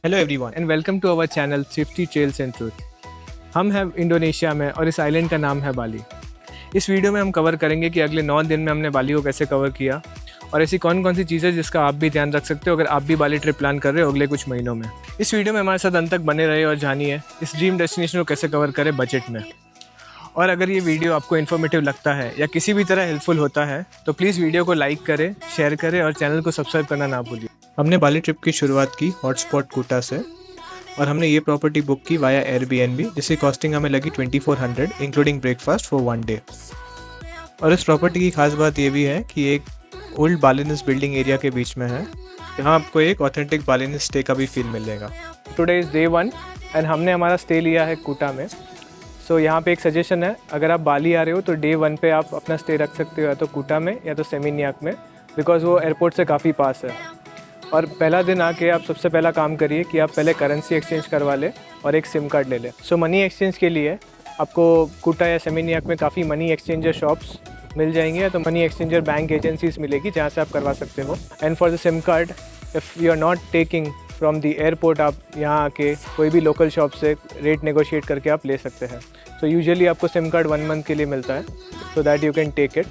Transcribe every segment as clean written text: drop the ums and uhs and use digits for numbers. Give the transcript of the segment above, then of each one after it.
Hello everyone and welcome to our channel thrifty trails and truth. हम हैं Indonesia में और इस आइलैंड का नाम है बाली। इस वीडियो में हम कवर करेंगे कि अगले 9 दिन में हमने बाली को कैसे कवर किया और ऐसी कौन कौन सी चीज़ें जिसका आप भी ध्यान रख सकते हो अगर आप भी बाली ट्रिप प्लान कर रहे हो अगले कुछ महीनों में। इस वीडियो में हमारे साथ अंत तक बने रहे और जानिए इस ड्रीम डेस्टिनेशन को कैसे कवर करें बजट में। और अगर ये वीडियो आपको इन्फॉर्मेटिव लगता है या किसी भी तरह हेल्पफुल होता है तो प्लीज़ वीडियो को लाइक करें, शेयर करें और चैनल को सब्सक्राइब करना ना भूलिए। हमने बाली ट्रिप की शुरुआत की हॉटस्पॉट कूटा से और हमने ये प्रॉपर्टी बुक की वाया एयरबीएनबी, जिसकी कॉस्टिंग हमें लगी 2400 इंक्लूडिंग ब्रेकफास्ट फॉर 1 डे। और इस प्रॉपर्टी की खास बात ये भी है कि एक ओल्ड बालिनिस बिल्डिंग एरिया के बीच में है। यहाँ आपको एक ऑथेंटिक बालिनिस स्टे का भी फील मिलेगा। टुडे इज़ डे 1 एंड हमने हमारा स्टे लिया है कूटा में। सो यहाँ पे एक सजेशन है, अगर आप बाली आ रहे हो तो डे 1 पे आप अपना स्टे रख सकते हो या तो कूटा में या तो सेमिनियाक में, बिकॉज़ वो एयरपोर्ट से काफ़ी पास है। और पहला दिन आके आप सबसे पहला काम करिए कि आप पहले करेंसी एक्सचेंज करवा लें और एक सिम कार्ड ले लें। सो मनी एक्सचेंज के लिए आपको कूटा या सेमिनियाक में काफ़ी मनी एक्सचेंजर शॉप्स मिल जाएंगे या तो मनी एक्सचेंजर बैंक एजेंसीज मिलेगी जहाँ से आप करवा सकते हो। And for the sim card, if you are not taking from the airport, आप यहाँ आके कोई भी लोकल शॉप से रेट नेगोशिएट करके आप ले सकते हैं। सो यूजुअली आपको सिम कार्ड 1 मंथ के लिए मिलता है, so that you can take it.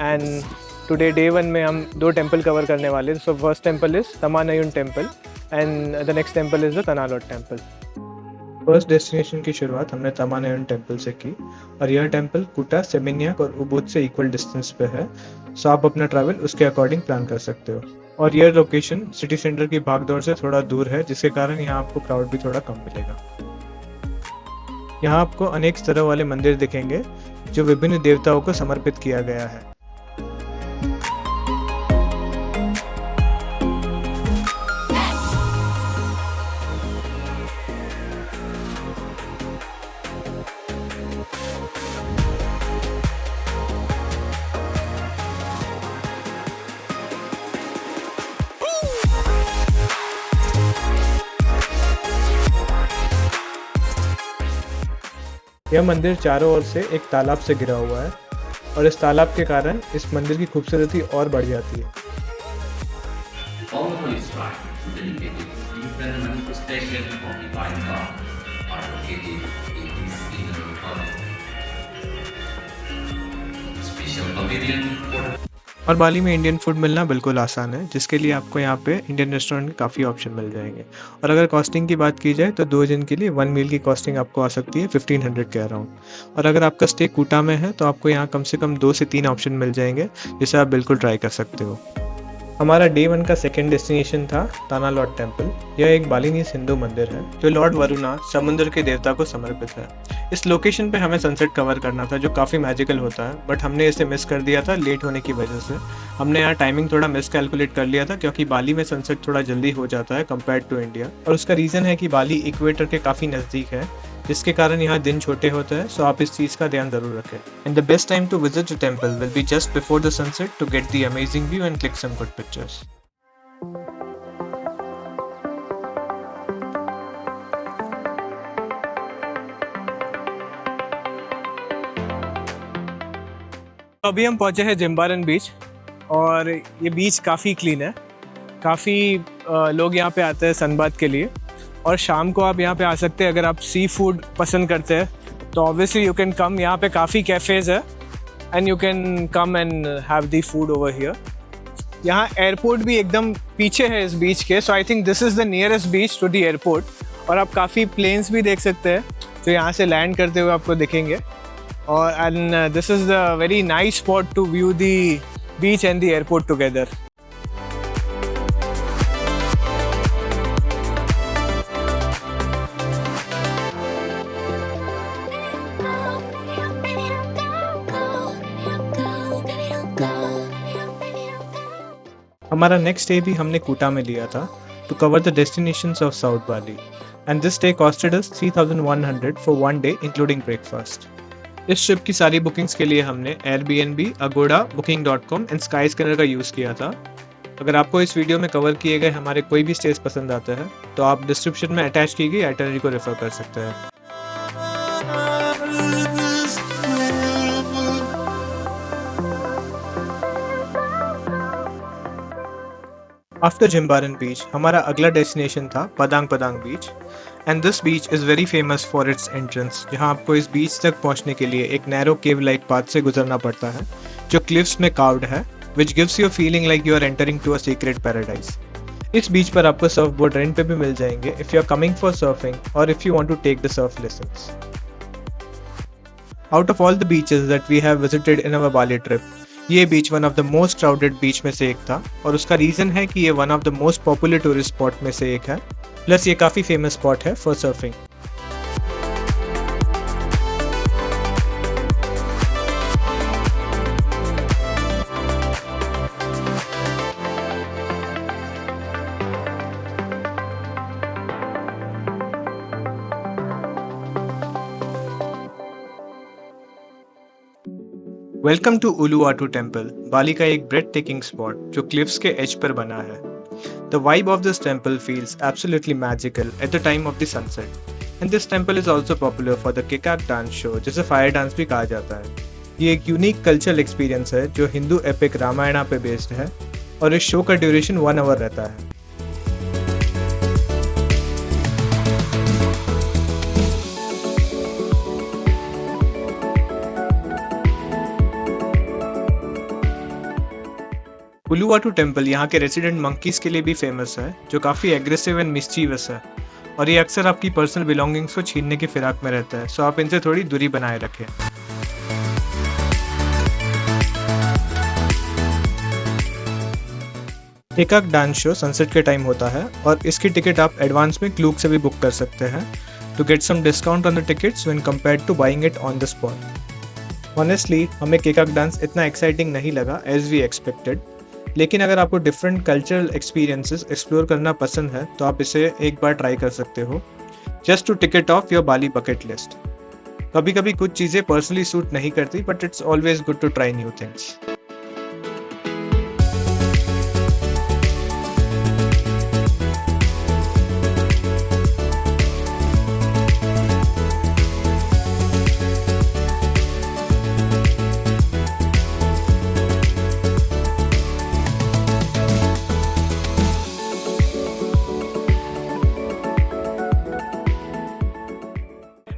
And today day 1 में हम 2 टेम्पल कवर करने वाले हैं। So first temple is Taman Ayun temple and the next temple is the Tanah Lot temple. First destination की शुरुआत हमने तमानयुन टेम्पल से की और यह टेम्पल कूटा, सेमिनियाक और उबुद से इक्वल डिस्टेंस पे है। सो आप अपना ट्रैवल उसके अकॉर्डिंग प्लान कर सकते हो। और यह लोकेशन सिटी सेंटर की भागदौड़ से थोड़ा दूर है, जिसके कारण यहाँ आपको क्राउड भी थोड़ा कम मिलेगा। यहाँ आपको अनेक स्तरों वाले मंदिर दिखेंगे जो विभिन्न देवताओं को समर्पित किया गया है। यह मंदिर चारों ओर से एक तालाब से घिरा हुआ है और इस तालाब के कारण इस मंदिर की खूबसूरती और बढ़ जाती है। All these tribes dedicated different manifestation of divine God are located in this inner republic. Special pavilion for और बाली में इंडियन फूड मिलना बिल्कुल आसान है, जिसके लिए आपको यहाँ पे इंडियन रेस्टोरेंट के काफ़ी ऑप्शन मिल जाएंगे। और अगर कॉस्टिंग की बात की जाए तो 2 दिन के लिए 1 मील की कॉस्टिंग आपको आ सकती है 1500 के अराउंड। और अगर आपका स्टे कूटा में है तो आपको यहाँ कम से कम 2 से 3 ऑप्शन मिल जाएंगे, जिसे आप बिल्कुल ट्राई कर सकते हो। हमारा डे 1 का सेकेंड डेस्टिनेशन था तानालॉट टेम्पल। यह एक बालिनीज हिंदू मंदिर है जो लॉर्ड वरुणा, समुद्र के देवता को समर्पित है। इस लोकेशन पे हमें सनसेट कवर करना था जो काफ़ी मैजिकल होता है, बट हमने इसे मिस कर दिया था लेट होने की वजह से। हमने यहाँ टाइमिंग थोड़ा मिस कैलकुलेट कर लिया था क्योंकि बाली में सनसेट थोड़ा जल्दी हो जाता है कंपेयर टू इंडिया। और उसका रीज़न है कि बाली इक्वेटर के काफ़ी नज़दीक है, जिसके कारण यहाँ दिन छोटे होते हैं। सो आप इस चीज़ का ध्यान जरूर रखें। And the best time to visit the temple will be just before the sunset to get the amazing view and click some good pictures. तो अभी हम पहुँचे हैं जिम्बारन बीच और ये बीच काफ़ी क्लीन है। काफ़ी लोग यहाँ पे आते हैं सनबाथ के लिए और शाम को आप यहाँ पे आ सकते हैं। अगर आप सी फूड पसंद करते हैं तो ऑब्वियसली यू कैन कम। यहाँ पे काफ़ी कैफ़ेज़ है and you can come and have the food over here. यहाँ एयरपोर्ट भी एकदम पीछे है इस बीच के, so I think this is the nearest beach to the airport. और आप काफ़ी प्लेन्स भी देख सकते हैं जो यहाँ से लैंड करते हुए आपको दिखेंगे। और and this is the very nice spot to view the beach and the airport together. हमारा नेक्स्ट डे भी हमने कूटा में लिया था to cover the destinations of south Bali and this day costed us 3100 for 1 day including breakfast. इस trip की सारी bookings के लिए हमने Airbnb, Agoda, booking.com and Skyscanner का यूज़ किया था। अगर आपको इस वीडियो में कवर किए गए हमारे कोई भी स्टेज पसंद आते हैं तो आप डिस्क्रिप्शन में अटैच की गई आइटनरी को रेफर कर सकते हैं। आफ्टर जिम्बारन बीच हमारा अगला डेस्टिनेशन था पदांग पदांग बीच and this beach is very famous for it's entrance, जहां आपको इस बीच तक पहुंचने के लिए एक नैरो केव लाइक पाथ से गुजरना पड़ता है जो क्लिफ्स में कार्व्ड है, which gives you feeling like you are entering to a secret paradise. इस बीच पर आपको सर्फ बोर्ड रेंट पे भी मिल जाएंगे if you are coming for surfing और if you want to take the surf lessons. Out of all the beaches that we have visited in our Bali trip, ये beach one of the most crowded beach में से एक था और उसका reason है कि ये one of the most popular tourist spot में से एक है, प्लस ये काफ़ी फेमस स्पॉट है for surfing. Welcome to Uluwatu temple, Bali का एक ब्रेड टेकिंग स्पॉट जो क्लिफ्स के एज पर बना है। The vibe of this temple feels absolutely magical at the time of the sunset and this temple is also popular for the Kecak dance show, जिसे fire dance भी कहा जाता है। ये एक यूनिक कल्चरल एक्सपीरियंस है जो हिंदू एपिक रामायणा पे बेस्ड है और इस शो का ड्यूरेशन 1 आवर रहता है। उलुवाटू टेम्पल यहाँ के रेसिडेंट मंकीज के लिए भी फेमस है जो काफ़ी एग्रेसिव एंड मिस्चीवस है और ये अक्सर आपकी पर्सनल बिलोंगिंग्स को छीनने की फिराक में रहता है, सो आप इनसे थोड़ी दूरी बनाए रखें। केकाक डांस शो सनसेट के टाइम होता है और इसकी टिकट आप एडवांस में क्लूक से भी बुक कर सकते हैं to get some discount on the tickets when compared to buying it on the spot. Honestly हमें केकाक डांस इतना एक्साइटिंग नहीं लगा एज वी एक्सपेक्टेड, लेकिन अगर आपको डिफरेंट कल्चरल एक्सपीरियंसेस एक्सप्लोर करना पसंद है तो आप इसे एक बार ट्राई कर सकते हो, just to tick it off your Bali bucket list. कभी कभी कुछ चीज़ें पर्सनली सूट नहीं करती, but it's always good to try new things.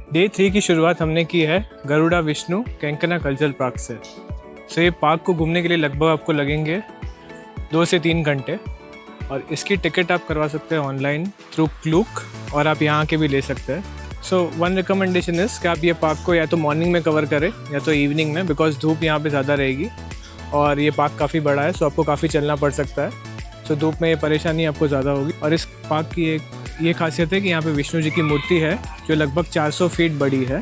Day 3 की शुरुआत हमने की है Garuda Wisnu Kencana cultural park से। सो ये पार्क को घूमने के लिए लगभग आपको लगेंगे 2 से 3 घंटे और इसकी टिकट आप करवा सकते हैं ऑनलाइन थ्रू क्लूक और आप यहाँ के भी ले सकते हैं। सो वन रिकमेंडेशन इज़ कि आप ये पार्क को या तो मॉर्निंग में कवर करें या तो इवनिंग में, बिकॉज धूप यहाँ पे ज़्यादा रहेगी और ये पार्क काफ़ी बड़ा है, सो आपको काफ़ी चलना पड़ सकता है। सो धूप में ये परेशानी आपको ज़्यादा होगी। और इस पार्क की एक ये खासियत है कि यहाँ पे विष्णु जी की मूर्ति है जो लगभग 400 फीट बड़ी है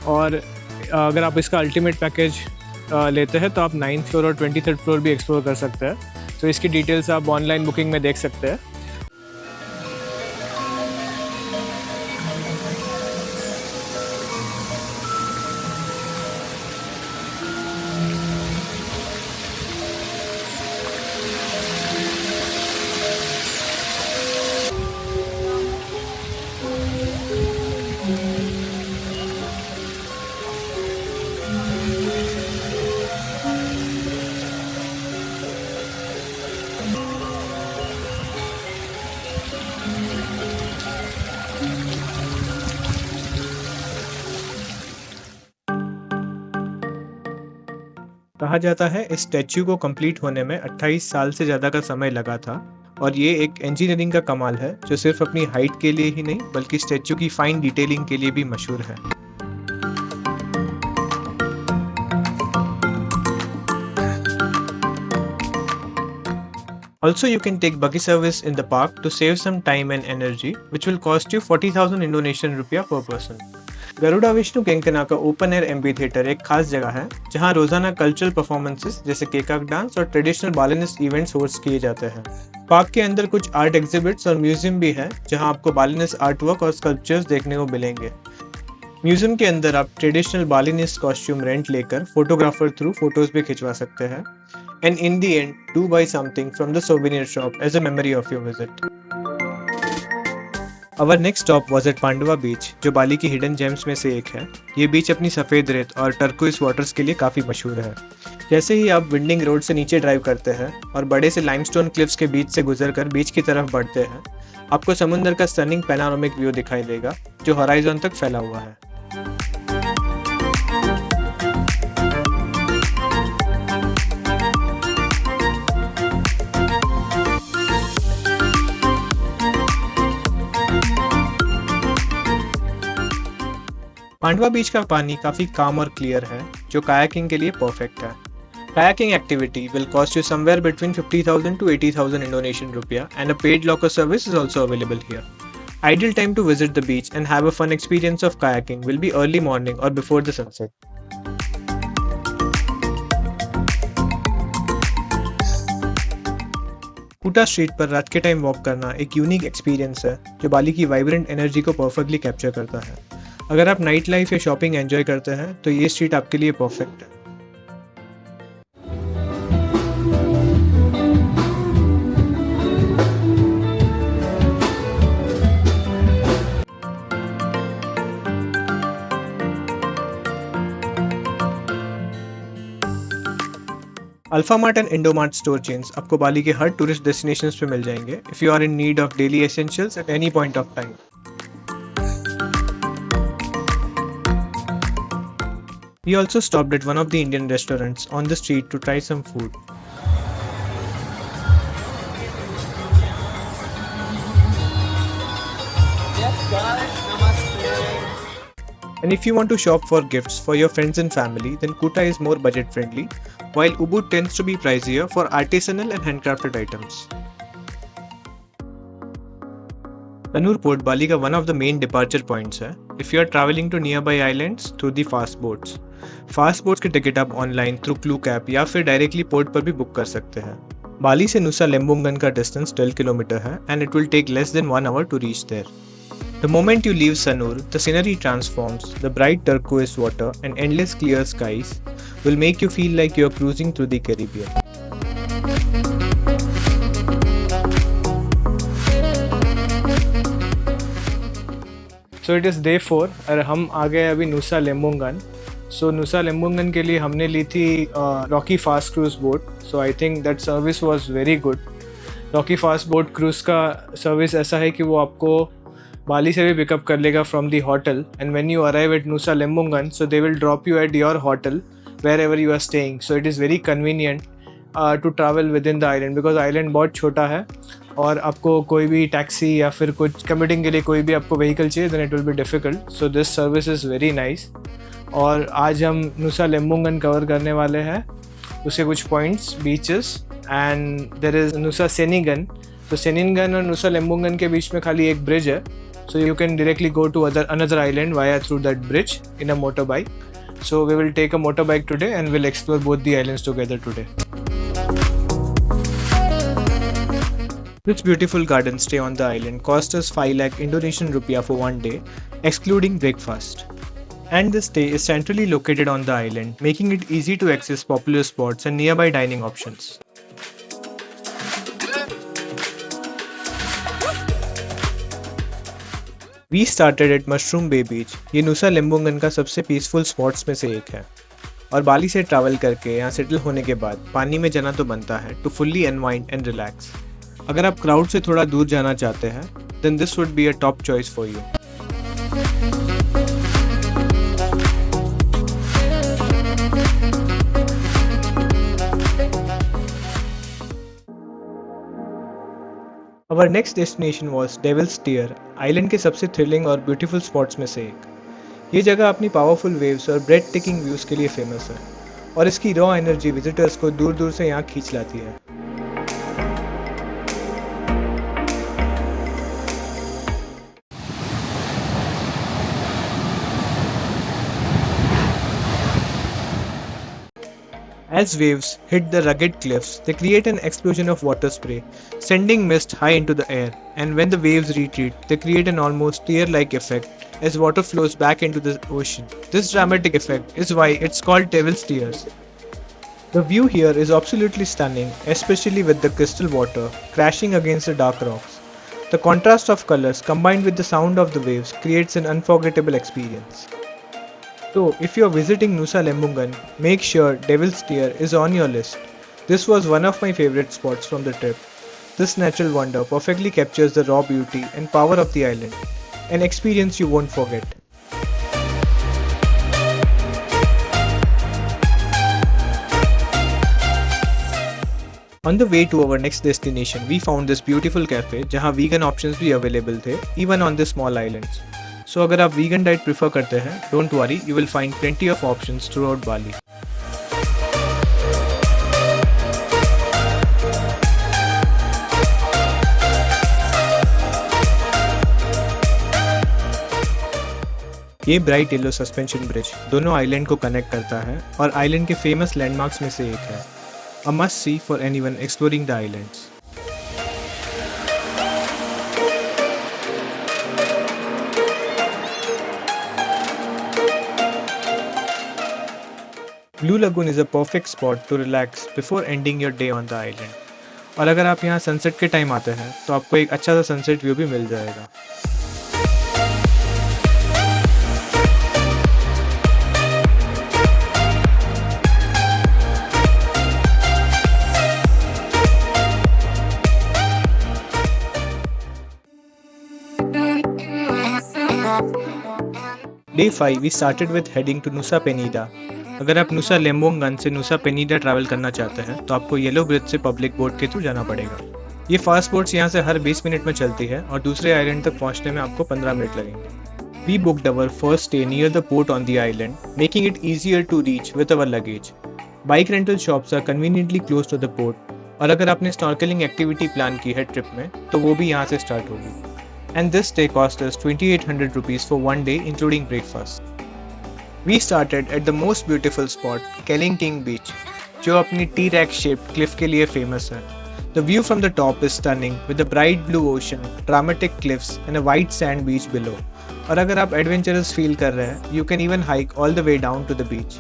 और अगर आप इसका अल्टीमेट पैकेज लेते हैं तो आप 9th फ्लोर और 23rd फ्लोर भी एक्सप्लोर कर सकते हैं। तो इसकी डिटेल्स आप ऑनलाइन बुकिंग में देख सकते हैं। कहा जाता है इस स्टैच्यू को कंप्लीट होने में 28 साल से ज़्यादा का समय लगा था और ये एक इंजीनियरिंग का कमाल है जो सिर्फ अपनी हाइट के लिए ही नहीं बल्कि स्टैच्यू की फाइन डिटेलिंग के लिए भी मशहूर है। Also, you can take buggy service in the park to save some time and energy, which will cost you 40,000 Indonesian rupiah per person. Garuda Wisnu कैंकना का ओपन एयर एम्पी थिएटर एक खास जगह है जहां रोजाना कल्चरल परफॉर्मेंसेस जैसे केकाक डांस और traditional बालिनिस्ट events host किए जाते हैं। पार्क के अंदर कुछ आर्ट एग्जिबिट्स और म्यूजियम भी है जहां आपको बालिनिस्ट आर्टवर्क और स्कल्पचर्स देखने को मिलेंगे। म्यूजियम के अंदर आप ट्रेडिशनल बालिनिस्ट कॉस्ट्यूम रेंट लेकर फोटोग्राफर थ्रू फोटोज भी खिंचवा सकते हैं and in the end do buy something from the souvenir shop as a memory of your visit. Our next stop was at Pandawa beach, जो Bali की hidden gems में से एक है। ये बीच अपनी सफ़ेद रेत और टर्कोइस वाटर्स के लिए काफ़ी मशहूर है। जैसे ही आप विंडिंग रोड से नीचे ड्राइव करते हैं और बड़े से लाइमस्टोन क्लिफ्स के बीच से गुजरकर बीच की तरफ बढ़ते हैं, आपको समुद्र का स्टनिंग पैनोरामिक व्यू दिखाई देगा जो हॉराइजन तक फैला हुआ है। पांडवा बीच का पानी काफ़ी काम और क्लियर है, जो कायाकिंग के लिए परफेक्ट है। Kayaking activity will cost you somewhere between 50,000 to 80,000 Indonesian rupiah, and a paid locker service is also available here. Ideal time to visit the beach and have a fun experience of kayaking will be early morning or before the sunset. कुटा street पर रात के time walk करना एक unique experience है जो Bali की vibrant energy को परफेक्टली कैप्चर करता है। अगर आप नाइट लाइफ या शॉपिंग एंजॉय करते हैं तो ये स्ट्रीट आपके लिए परफेक्ट है। Alfamart and Indomaret store chains आपको बाली के हर टूरिस्ट डेस्टिनेशंस पे मिल जाएंगे if you are in need of daily essentials at any point of time. We also stopped at one of the Indian restaurants on the street to try some food. Yes guys, namaste. And if you want to shop for gifts for your friends and family, then Kuta is more budget friendly, while Ubud tends to be pricier for artisanal and handcrafted items. Kannur Port Bali का one of the main departure points है if you are traveling to nearby islands through the fast boats. Fast boats की ticket आप online through Klook app या फिर directly port पर भी book कर सकते हैं। बाली से नुसा लेम्बुंगन का डिस्टेंस 12 किलोमीटर है and it will take less than 1 hour to reach there. The moment you leave Sanur, the scenery transforms. The bright turquoise water and endless clear skies will make you feel like you're cruising through the Caribbean. So it is day 4 और हम आ गए अभी नुसा Lembongan. सो नुसा लेम्बुंगन के लिए हमने ली थी Rocky fast cruise boat. So I think that service was very good. Rocky fast boat cruise का सर्विस ऐसा है कि वो आपको बाली से भी पिकअप कर लेगा from the hotel, and when you arrive at Nusa Lembongan so they will drop you at your hotel wherever you are staying. So it is very convenient to travel within the island because island बहुत छोटा है और आपको कोई भी taxi या फिर कुछ कम्यूटिंग के लिए कोई भी आपको व्हीकल चाहिए then it will be difficult. So this service is very nice. और आज हम नुसा लेम्बुंगन कवर करने वाले हैं, उसके कुछ points, beaches, and there is Nusa Ceningan. तो सेनिगन और नुसा लेम्बुंगन के बीच में खाली एक ब्रिज है, so you can directly go to another island via through that bridge in a motor bike. So we will take a motor bike today and will explore both the islands together today. This beautiful garden stay on the island cost us 5 lakh Indonesian rupiah for one day, excluding breakfast. And the stay is centrally located on the island, making it easy to access popular spots and nearby dining options. We started at Mushroom Bay Beach. ये नुसा Lembongan का सबसे peaceful spots में से एक है और बाली से travel करके यहाँ सेटल होने के बाद पानी में जाना तो बनता है to fully unwind and relax. अगर आप क्राउड से थोड़ा दूर जाना चाहते हैं then this would be a top choice for you. Our next destination was Devil's Tier, island के सबसे थ्रिलिंग और ब्यूटीफुल स्पॉट्स में से एक। ये जगह अपनी पावरफुल वेव्स और ब्रेड टेकिंग व्यूज़ के लिए फेमस है और इसकी रॉ एनर्जी विजिटर्स को दूर दूर से यहाँ खींच लाती है। As waves hit the rugged cliffs, they create an explosion of water spray, sending mist high into the air, and when the waves retreat, they create an almost tear-like effect as water flows back into the ocean. This dramatic effect is why it's called Devil's Tears. The view here is absolutely stunning, especially with the crystal water crashing against the dark rocks. The contrast of colors combined with the sound of the waves creates an unforgettable experience. So, if you are visiting Nusa Lembungan, make sure Devil's Tear is on your list. This was one of my favorite spots from the trip. This natural wonder perfectly captures the raw beauty and power of the island, an experience you won't forget. On the way to our next destination, we found this beautiful cafe जहाँ vegan options भी available थे, even on the small islands. So अगर आप vegan diet prefer करते हैं, don't worry, you will find plenty of options throughout Bali. ये bright yellow suspension bridge दोनों island को कनेक्ट करता है और आइलैंड के फेमस लैंडमार्क्स में से एक है. A must see for anyone exploring the islands. Blue Lagoon is a perfect spot to relax before ending your day on the island. और अगर आप यहाँ सनसेट के टाइम आते हैं तो आपको एक अच्छा सा सनसेट व्यू भी मिल जाएगा. Day 5 we started with heading to Nusa Penida. अगर आप नुसा लेम्बोंगन से नुसा पेनीडा ट्रैवल करना चाहते हैं तो आपको येलो ब्रिज से पब्लिक बोट के थ्रू जाना पड़ेगा. ये फास्ट बोट्स यहाँ से हर 20 मिनट में चलती है और दूसरे आइलैंड तक पहुँचने में आपको 15 मिनट लगेंगे. We booked our first stay near the port on the island, making it easier to reach with our luggage. Bike rental shops are conveniently close to the port और अगर आपने स्नॉर्कलिंग एक्टिविटी प्लान की है trip में तो वो भी यहाँ से स्टार्ट होगी. And this stay cost us 2,800 rupees for one day including breakfast. We started at the most beautiful spot, Keling King Beach, जो अपनी T-Rex shaped cliff के लिए famous है. The view from the top is stunning with a bright blue ocean, dramatic cliffs and a white sand beach below. और अगर आप adventurous feel कर रहे हैं, you can even hike all the way down to the beach.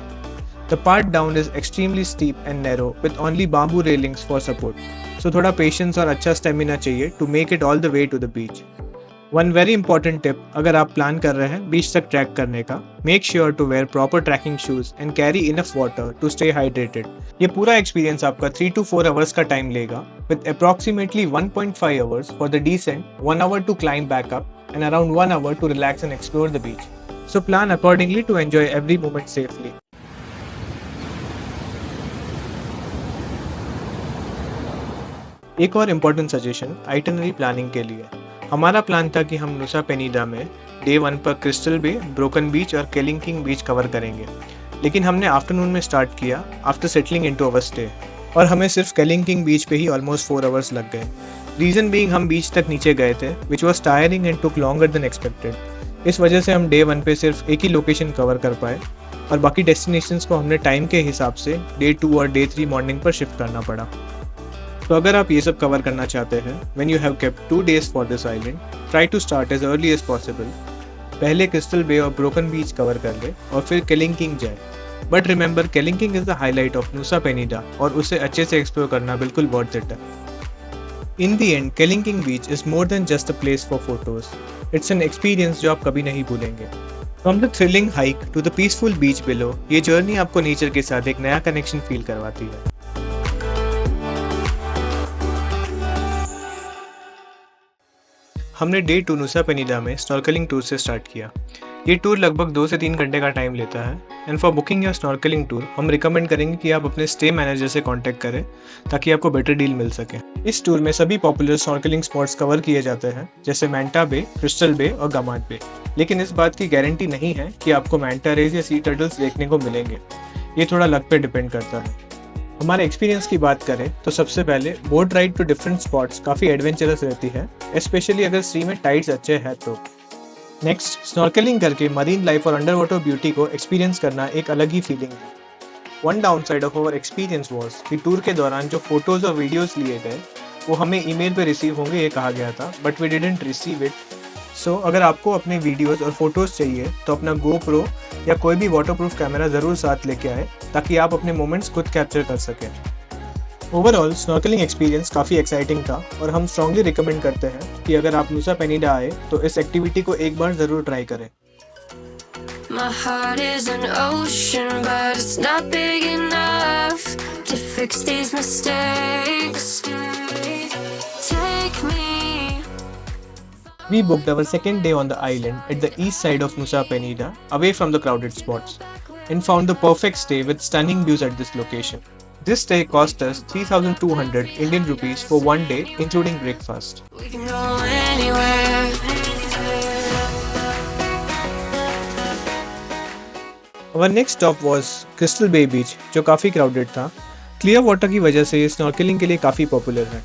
The part down is extremely steep and narrow with only bamboo railings for support. So थोड़ा patience और अच्छा stamina चाहिए to make it all the way to the beach. One very important tip अगर आप plan कर रहे हैं बीच तक ट्रैक करने का, make sure to wear proper trekking shoes and carry enough water to stay hydrated. ये पूरा एक्सपीरियंस आपका 3 to 4 hours का टाइम लेगा with approximately 1.5 hours for the descent, 1 hour to climb back up and around 1 hour to relax and explore the beach. So plan accordingly to enjoy every moment safely. एक और important suggestion itinerary planning के लिए. हमारा plan था कि हम नुसा पेनीडा में day 1 पर क्रिस्टल बे, ब्रोकन बीच और केलिंग किंग बीच कवर करेंगे, लेकिन हमने आफ्टरनून में स्टार्ट किया आफ्टर सेटलिंग इनटू अवर स्टे और हमें सिर्फ केलिंग किंग बीच पे ही ऑलमोस्ट 4 आवर्स लग गए. रीज़न बीइंग हम बीच तक नीचे गए थे which was tiring and took longer than expected. इस वजह से हम डे 1 पे सिर्फ एक ही लोकेशन कवर कर पाए और बाकी डेस्टिनेशंस को हमने टाइम के हिसाब से डे 2 और डे 3 मॉर्निंग पर शिफ्ट करना पड़ा. तो अगर आप ये सब कवर करना चाहते हैं when you have kept 2 days for this island, try to start as early as possible. पहले क्रिस्टल बे और ब्रोकन बीच कवर कर ले और फिर केलिंग किंग जाए. But remember Kelingking is the highlight of Nusa Penida और उसे अच्छे से एक्सप्लोर करना बिल्कुल वर्थ इट है. In the end Kelingking beach is more than just a place for photos. It's an experience जो आप कभी नहीं भूलेंगे. From the thrilling hike to the peaceful beach below, ये जर्नी आपको नेचर के साथ एक नया कनेक्शन फील करवाती है. हमने डे 2 नुसा पेनीडा में स्नॉर्कलिंग टूर से स्टार्ट किया. ये टूर लगभग 2 से 3 घंटे का टाइम लेता है एंड फॉर बुकिंग या स्नॉर्कलिंग टूर हम रिकमेंड करेंगे कि आप अपने स्टे मैनेजर से कांटेक्ट करें ताकि आपको बेटर डील मिल सके. इस टूर में सभी पॉपुलर स्नॉर्कलिंग स्पॉट्स कवर किए जाते हैं जैसे मैंटा बे, क्रिस्टल बे और गमाट बे, लेकिन इस बात की गारंटी नहीं है कि आपको मैंटा रेज या सी टर्टल्स देखने को मिलेंगे. ये थोड़ा लक पे डिपेंड करता है. हमारे एक्सपीरियंस की बात करें तो सबसे पहले boat ride to different spots काफ़ी एडवेंचरस रहती है, स्पेशली अगर सी में टाइड्स अच्छे हैं तो. नेक्स्ट, स्नॉर्कलिंग करके मरीन लाइफ और अंडर वाटर ब्यूटी को एक्सपीरियंस करना एक अलग ही फीलिंग है. One down side of our experience was कि टूर के दौरान जो फोटोज़ और वीडियोज़ लिए गए वो हमें ईमेल पे रिसीव होंगे ये कहा गया था, but we didn't receive it. So अगर आपको अपने वीडियोज़ और फोटोज़ चाहिए तो अपना GoPro या कोई भी वाटरप्रूफ कैमरा ज़रूर साथ लेके आए ताकि आप अपने मोमेंट्स खुद कैप्चर कर सकें. ओवरऑल स्नॉर्कलिंग एक्सपीरियंस काफ़ी एक्साइटिंग था और हम स्ट्रांगली रिकमेंड करते हैं कि अगर आप नुसा पेनिडा आए तो इस एक्टिविटी को एक बार ज़रूर ट्राई करें। My heart is an ocean, but it's not big enough to fix these mistakes. Take me. We booked our second day on the island at the east side of Nusa Penida, away from the crowded spots, and found the perfect stay with stunning views at this location. This stay cost us 3,200 Indian rupees for one day, including breakfast. We can go anywhere. Our next stop was Crystal Bay Beach, जो काफ़ी crowded था। Clear water की वजह से ये snorkelling के लिए काफ़ी पॉपुलर है।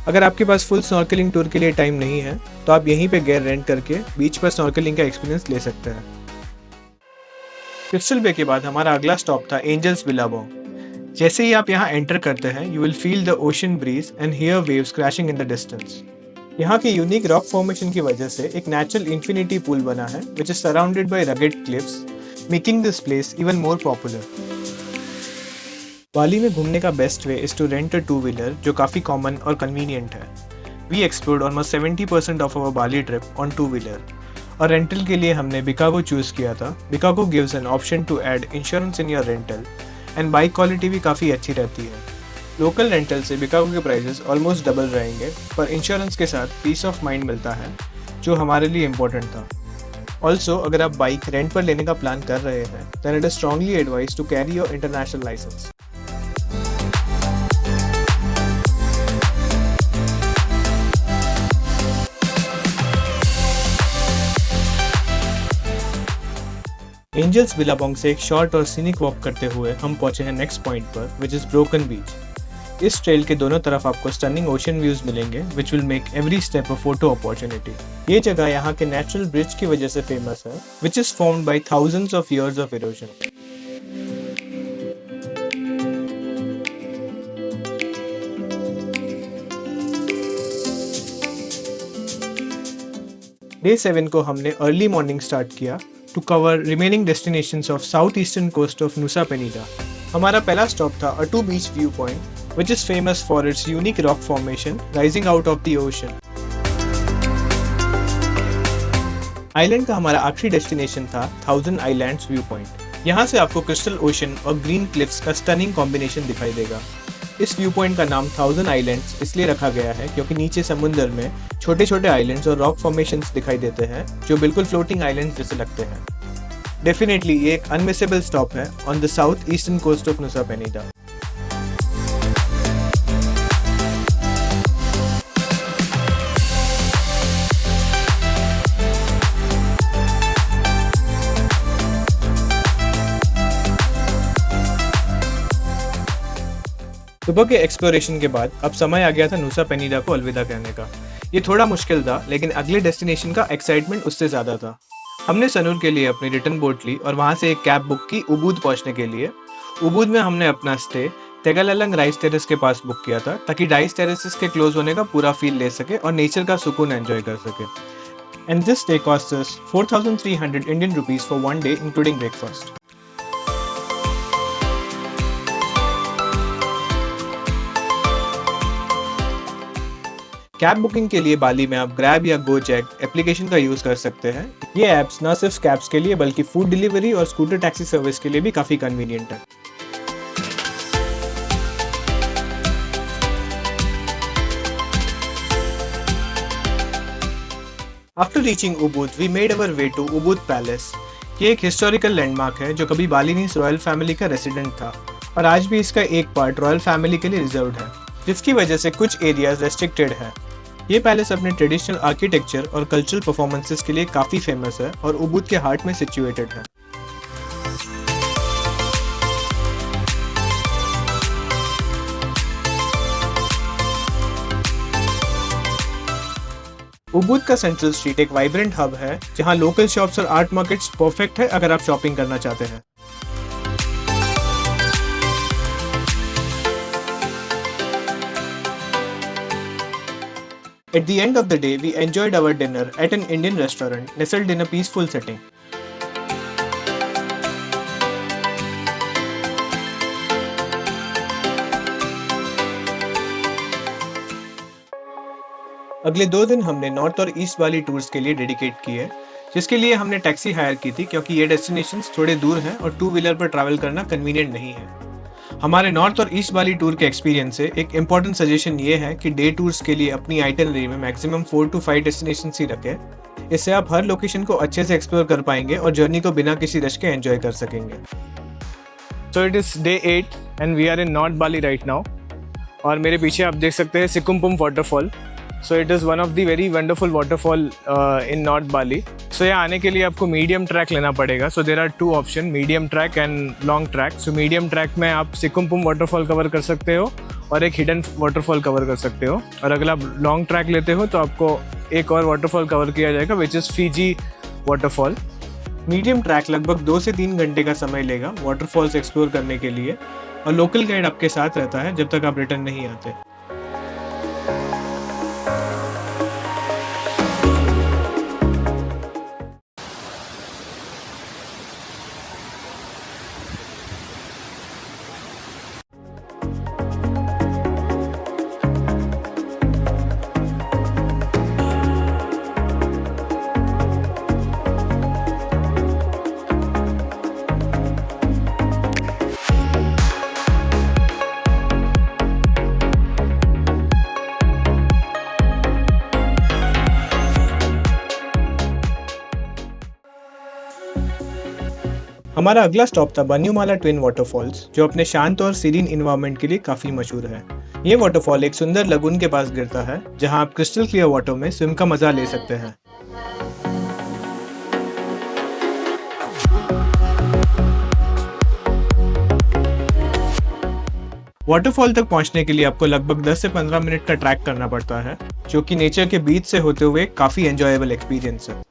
अगर आपके पास फुल स्नॉर्कलिंग टूर के लिए टाइम नहीं है तो आप यहीं पे गेयर रेंट करके बीच पर स्नॉर्कलिंग का एक्सपीरियंस ले सकते हैं। क्रिस्टल बे के बाद हमारा अगला स्टॉप था एंजल्स बिलाबोंग। जैसे ही आप यहाँ एंटर करते हैं you will feel the ocean breeze and hear waves crashing in the distance. यहाँ की यूनिक रॉक फॉर्मेशन की वजह से एक नेचुरल इन्फिनिटी पूल बना है which is surrounded by rugged cliffs, making this place even more popular. Bali में घूमने का best way is to rent a two wheeler जो काफ़ी कॉमन और कन्वीनियंट है। We explored almost 70% of our Bali trip on two wheeler और rental के लिए हमने बिकागो चूज़ किया था। Bikago gives an option to add insurance in your rental and bike quality भी काफ़ी अच्छी रहती है। लोकल रेंटल से बिकागो के प्राइसेस ऑलमोस्ट डबल रहेंगे, पर इंश्योरेंस के साथ पीस ऑफ माइंड मिलता है जो हमारे लिए इम्पोर्टेंट था। ऑल्सो अगर आप बाइक रेंट पर लेने का प्लान कर रहे हैं then it is strongly advise to carry your international licence. Angels Billabong से एक शॉर्ट और सीनिक वॉक करते हुए हम पहुंचे हैं नेक्स्ट पॉइंट पर विच इज ब्रोकन बीच। इस ट्रेल के दोनों तरफ आपको स्टनिंग ओशन व्यूज मिलेंगे which will make every step a photo opportunity. ये जगह यहाँ के नेचुरल ब्रिज की वजह से फेमस है which is formed by thousands of years of erosion. Day 7 को हमने अर्ली मॉर्निंग स्टार्ट किया to cover remaining destinations of south eastern coast of Nusa Penida. हमारा पहला स्टॉप था Atuh beach view point which is famous for its unique rock formation rising out of the ocean. Island का हमारा आखिरी destination था 1000 islands view point. यहाँ से आपको क्रिस्टल ओशन और ग्रीन क्लिफ्स का स्टनिंग कॉम्बिनेशन दिखाई देगा। इस व्यू पॉइंट का नाम 1000 आइलैंड्स इसलिए रखा गया है क्योंकि नीचे समुद्र में छोटे छोटे आइलैंड्स और रॉक फॉर्मेशंस दिखाई देते हैं जो बिल्कुल फ्लोटिंग आइलैंड्स जैसे लगते हैं। डेफिनेटली ये एक अनमिसेबल स्टॉप है on the south eastern coast of Nusa Penida. सुबह के एक्सप्लोरेशन के बाद अब समय आ गया था नुसा पेनिडा को अलविदा कहने का। ये थोड़ा मुश्किल था लेकिन अगले डेस्टिनेशन का एक्साइटमेंट उससे ज़्यादा था। हमने सनूर के लिए अपनी रिटर्न बोट ली और वहाँ से एक कैब बुक की उबूद पहुँचने के लिए। उबूद में हमने अपना स्टे तेगालैंग राइस टेरेस के पास बुक किया था ताकि राइस टेरेसेस के क्लोज होने का पूरा फील ले सके और नेचर का सुकून एंजॉय कर सके। And this stay cost us 4,300 Indian rupees for one day including breakfast. Cab booking के लिए बाली में आप ग्रैब या गोचेक एप्लीकेशन का यूज़ कर सकते हैं। ये ऐप्स न सिर्फ कैब्स के लिए बल्कि फूड डिलीवरी और स्कूटर टैक्सी सर्विस के लिए भी काफ़ी कन्वीनियंट है। After reaching Ubud we made our way to Ubud Palace. ये एक हिस्टोरिकल लैंडमार्क है जो कभी बालिनीज रॉयल फैमिली का रेसिडेंट था और आज भी इसका एक पार्ट रॉयल फैमिली के लिए रिजर्व्ड है, जिसकी वजह से कुछ एरियाज रेस्ट्रिक्टेड है। ये पैलेस अपने ट्रेडिशनल आर्किटेक्चर और कल्चरल परफॉर्मेंसेस के लिए काफ़ी फेमस है और उबूद के हार्ट में सिचुएटेड है। उबूद का सेंट्रल स्ट्रीट एक वाइब्रेंट हब है जहां लोकल शॉप्स और आर्ट मार्केट्स परफेक्ट है अगर आप शॉपिंग करना चाहते हैं। At the end of the day, we enjoyed our dinner at an Indian restaurant nestled in a peaceful setting. अगले 2 दिन हमने नॉर्थ और ईस्ट वाली टूर्स के लिए डेडिकेट किए, जिसके लिए हमने टैक्सी हायर की थी क्योंकि ये डेस्टिनेशंस थोड़े दूर हैं और 2 व्हीलर पर ट्रैवल करना कन्वीनियंट नहीं है। हमारे नॉर्थ और ईस्ट वाली टूर के एक्सपीरियंस से एक इम्पॉर्टेंट सजेशन ये है कि डे टूर्स के लिए अपनी आइटिनरी में मैक्सिमम 4 to 5 डेस्टिनेशंस ही रखें। इससे आप हर लोकेशन को अच्छे से एक्सप्लोर कर पाएंगे और जर्नी को बिना किसी रश के एंजॉय कर सकेंगे। So it is day 8 and we are in North Bali right now. और मेरे पीछे आप देख सकते हैं Sekumpul waterfall. So it is one of the very wonderful waterfall in north Bali. So यहाँ आने के लिए आपको मीडियम ट्रैक लेना पड़ेगा। So there are 2 option, medium track and long track. So medium track में आप सिकुमपुम वाटरफॉल कवर कर सकते हो और एक हिडन वाटरफॉल कवर कर सकते हो। और अगर आप लॉन्ग ट्रैक लेते हो तो आपको एक और वाटरफॉल कवर किया जाएगा which is Fiji waterfall. Medium track लगभग 2 से 3 घंटे का समय लेगा वाटरफॉल्स एक्सप्लोर करने के लिए और लोकल गाइड आपके साथ रहता है जब तक आप रिटर्न नहीं आते। हमारा अगला स्टॉप था बन्यूमाला ट्विन वाटरफॉल्स, जो अपने शांत और सीरीन इन्वायरमेंट के लिए काफी मशहूर है। ये वाटरफॉल एक सुंदर लगून के पास गिरता है जहां आप क्रिस्टल क्लियर वाटर में स्विम का मजा ले सकते हैं। वाटरफॉल तक पहुंचने के लिए आपको लगभग 10 से 15 मिनट का ट्रैक करना पड़ता है, जो कि नेचर के बीच से होते हुए काफी एंजॉयबल एक्सपीरियंस है।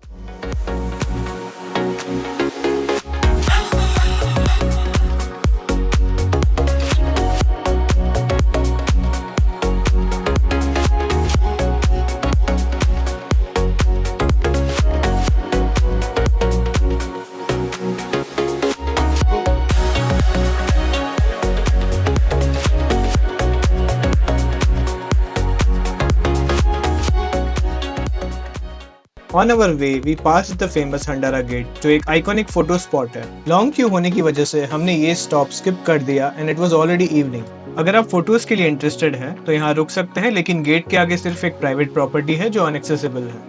On our way, we passed the famous Handara Gate, जो एक आइकॉनिक फोटो स्पॉट है। लॉन्ग क्यू होने की वजह से हमने ये स्टॉप स्किप कर दिया and it was already evening. अगर आप फोटोज के लिए इंटरेस्टेड हैं तो यहाँ रुक सकते हैं, लेकिन गेट के आगे सिर्फ एक प्राइवेट प्रॉपर्टी है जो अनएक्सेसिबल है।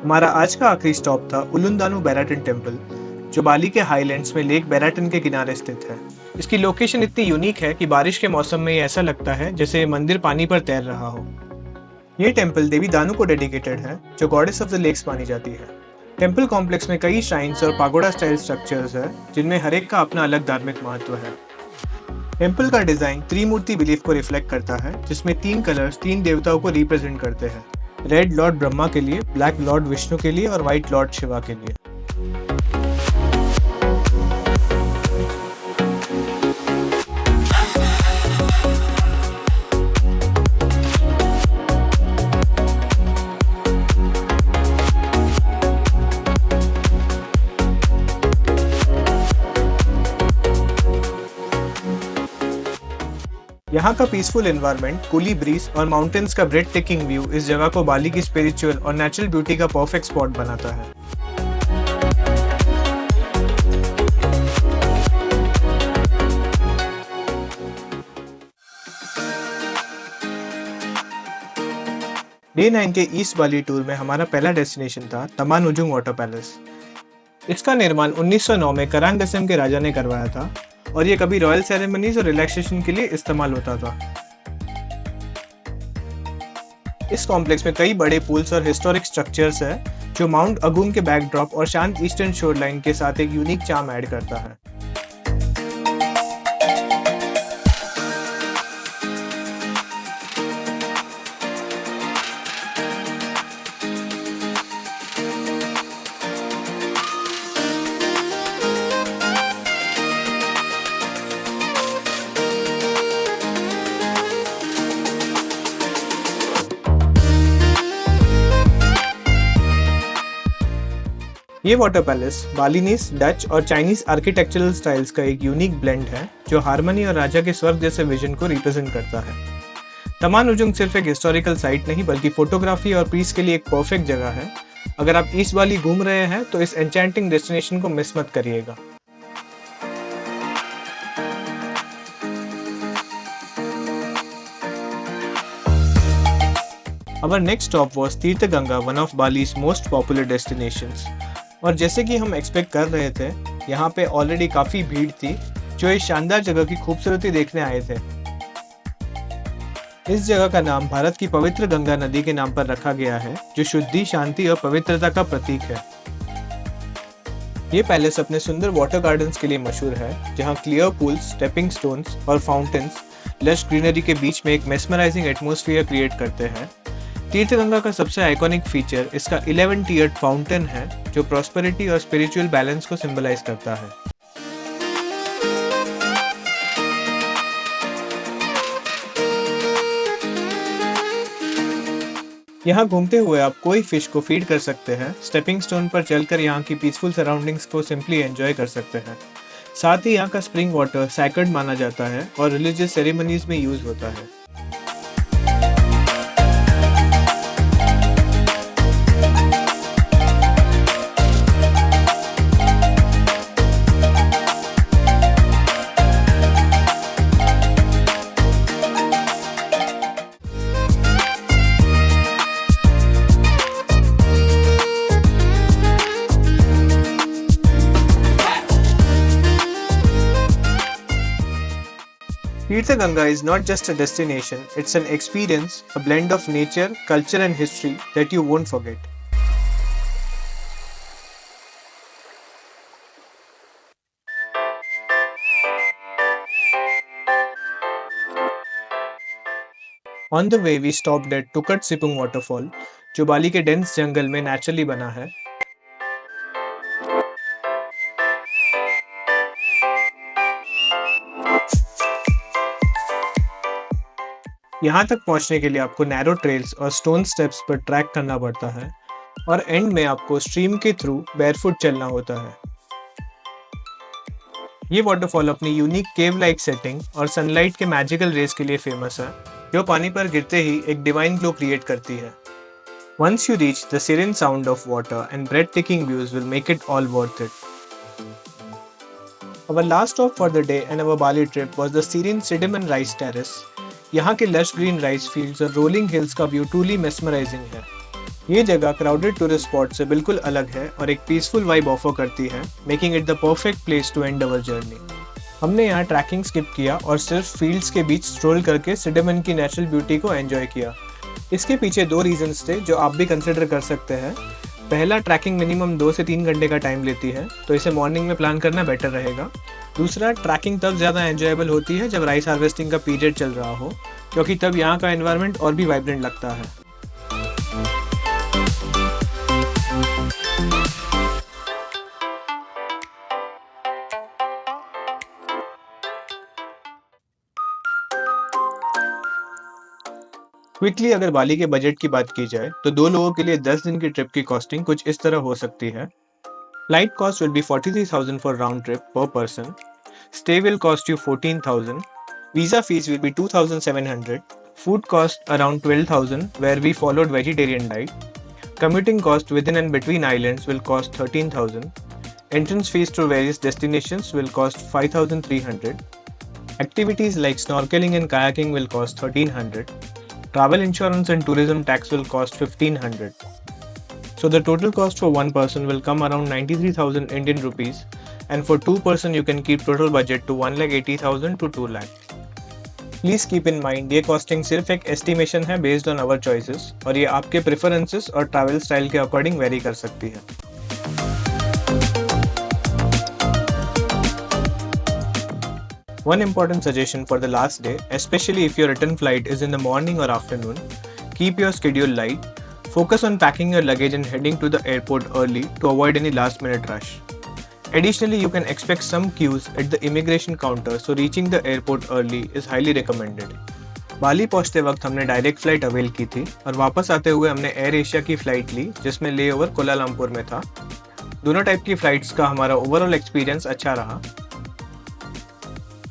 हमारा आज का आखिरी स्टॉप था उलुंदानु बैराटन टेम्पल, जो बाली के हाईलैंड्स में लेक बैराटन के किनारे स्थित है। इसकी लोकेशन इतनी यूनिक है कि बारिश के मौसम में ये ऐसा लगता है जैसे ये मंदिर पानी पर तैर रहा हो। ये टेम्पल देवी दानु को डेडिकेटेड है, जो गॉडेस ऑफ द लेक्स मानी जाती है। टेम्पल कॉम्प्लेक्स में कई श्राइन्स और पागोडा स्टाइल स्ट्रक्चर्स है, जिनमें हर एक का अपना अलग धार्मिक महत्व है। टेम्पल का डिजाइन त्रिमूर्ति बिलीफ को रिफ्लेक्ट करता है, जिसमें 3 कलर्स 3 देवताओं को रिप्रेजेंट करते हैं। रेड लॉर्ड ब्रह्मा के लिए, ब्लैक लॉर्ड विष्णु के लिए और व्हाइट लॉर्ड शिवा के लिए। यहाँ का पीसफुल एनवायरनमेंट, कूली ब्रीज और माउंटेन्स का ब्रेड टेकिंग व्यू इस जगह को बाली की स्पिरिचुअल और नेचुरल ब्यूटी का परफेक्ट स्पॉट बनाता है। डे 9 के ईस्ट बाली टूर में हमारा पहला डेस्टिनेशन था तमानुजुंग वाटर पैलेस। इसका निर्माण 1909 में करांगसेम के राजा ने करवाया था और ये कभी रॉयल सेरेमनीज और रिलैक्सेशन के लिए इस्तेमाल होता था। इस कॉम्प्लेक्स में कई बड़े पूल्स और हिस्टोरिक स्ट्रक्चर्स हैं, जो माउंट अगुंग के बैकड्रॉप और शांत ईस्टर्न शोर लाइन के साथ एक यूनिक चार्म ऐड करता है। ये वाटर पैलेस बालिनीज, डच और चाइनीज आर्किटेक्चरल स्टाइल्स का एक यूनिक ब्लेंड है, जो हार्मनी और राजा के स्वर्ग जैसे विजन को रिप्रेजेंट करता है। तमान उजुंग सिर्फ एक हिस्टोरिकल साइट नहीं बल्कि फोटोग्राफी और पीस के लिए एक परफेक्ट जगह है। अगर आप ईस्ट बाली घूम रहे हैं तो इस एन्चेंटिंग डेस्टिनेशन को मिस मत करिएगा। Our next stop was तीर्थगंगा, one of Bali's most popular destinations. और जैसे कि हम एक्सपेक्ट कर रहे थे, यहाँ पे ऑलरेडी काफी भीड़ थी जो इस शानदार जगह की खूबसूरती देखने आए थे। इस जगह का नाम भारत की पवित्र गंगा नदी के नाम पर रखा गया है, जो शुद्धि, शांति और पवित्रता का प्रतीक है। ये पैलेस अपने सुंदर वाटर गार्डन्स के लिए मशहूर है, जहाँ क्लियर पूल्स, स्टेपिंग स्टोन्स और फाउंटेन्स लश ग्रीनरी के बीच में एक मेस्मराइजिंग एटमॉस्फेयर क्रिएट करते हैं। तीर्थगंगा का सबसे आइकॉनिक फीचर इसका 11 टीयर्ड फाउंटेन है, जो प्रॉस्पेरिटी और स्पिरिचुअल बैलेंस को सिंबलाइज करता है। यहाँ घूमते हुए आप कोई फिश को फीड कर सकते हैं, स्टेपिंग स्टोन पर चलकर यहाँ की पीसफुल सराउंडिंग्स को सिंपली एंजॉय कर सकते हैं। साथ ही यहाँ का स्प्रिंग वाटर सैक्रेड माना जाता है और रिलीजियस सेरेमनीज में यूज होता है। Tirthaganga is not just a destination, it's an experience, a blend of nature, culture and history that you won't forget. On the way, we stopped at Tukat Sipung waterfall, जो बाली के dense जंगल में naturally बना है। यहाँ तक पहुँचने के लिए आपको नैरो ट्रेल्स और स्टोन स्टेप्स पर ट्रैक करना पड़ता है और एंड में आपको स्ट्रीम के थ्रू बैरफुट चलना होता है। ये वाटरफॉल अपनी यूनिक केव लाइक सेटिंग और सनलाइट के मैजिकल रेस के लिए फेमस है, जो पानी पर गिरते ही एक डिवाइन ग्लो क्रिएट करती है। Once you reach, the serene sound of water and breathtaking views will make it all worth it. Our last stop for the day and our Bali trip was the serene Cinnamon Rice Terrace. यहाँ के lush green rice fields और rolling hills का view truly mesmerising है। ये जगह crowded tourist spot से बिल्कुल अलग है और एक पीसफुल वाइब ऑफर करती है, making it the perfect place to end our journey. हमने यहाँ ट्रैकिंग स्किप किया और सिर्फ फील्ड्स के बीच स्ट्रोल करके सिनेमन की नेचुरल ब्यूटी को एंजॉय किया। इसके पीछे 2 रीजंस थे जो आप भी कंसिडर कर सकते हैं। पहला, ट्रैकिंग मिनिमम 2 से 3 घंटे का टाइम लेती है, तो इसे मॉर्निंग में प्लान करना बेटर रहेगा। दूसरा, ट्रैकिंग तब ज़्यादा एंजॉयबल होती है जब राइस हार्वेस्टिंग का पीरियड चल रहा हो, क्योंकि तब यहाँ का एनवायरनमेंट और भी वाइब्रेंट लगता है। क्विकली अगर बाली के बजट की बात की जाए तो 2 लोगों के लिए 10 दिन की ट्रिप की कॉस्टिंग कुछ इस तरह हो सकती है। Flight cost will be 43,000 for round trip per person. Stay will cost you 14,000। Visa fees will be 2,700। Food cost around 12,000 where we followed vegetarian diet. Commuting cost within and between islands will cost 13,000. Entrance fees to various destinations will cost 5,300. Activities like snorkeling and kayaking will cost 1,300. Travel insurance and tourism tax will cost 1,500. So the total cost for one person will come around 93,000 Indian rupees, and for 2 person you can keep total budget to 1,80,000 to 2 lakh. Please keep in mind ये costing सिर्फ एक estimation है based on our choices, और ये आपके preferences और travel style के according very कर सकती है। One important suggestion for the last day, especially if your return flight is in the morning or afternoon, keep your schedule light. Focus on packing your luggage and heading to the airport early to avoid any last-minute rush. Additionally, you can expect some queues at the immigration counter, so reaching the airport early is highly recommended. बाली पहुंचते वक्त हमने direct flight avail की थी और वापस आते हुए हमने एयर एशिया की फ्लाइट ली, जिसमें लेओवर कोलालमपुर में था। दोनों टाइप की फ्लाइट्स का हमारा ओवरऑल एक्सपीरियंस अच्छा रहा।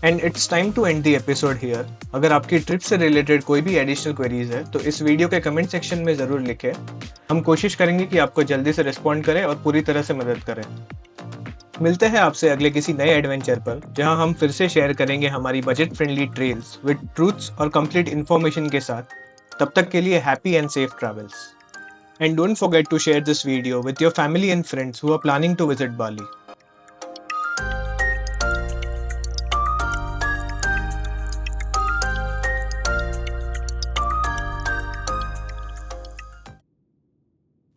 And it's time to end the episode here. अगर आपकी ट्रिप से रिलेटेड कोई भी एडिशनल क्वेरीज है तो इस वीडियो के कमेंट सेक्शन में ज़रूर लिखें। हम कोशिश करेंगे कि आपको जल्दी से रिस्पॉन्ड करें और पूरी तरह से मदद करें। मिलते हैं आपसे अगले किसी नए एडवेंचर पर, जहां हम फिर से शेयर करेंगे हमारी budget friendly trails with truths और कंप्लीट इन्फॉर्मेशन के साथ। तब तक के लिए happy and safe travels. And don't forget to share this video with your family and friends who are planning to visit Bali.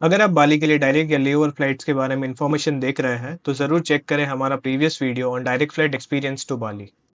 अगर आप बाली के लिए डायरेक्ट या लेओवर फ्लाइट्स के बारे में इंफॉर्मेशन देख रहे हैं तो ज़रूर चेक करें हमारा previous video on direct flight experience to Bali.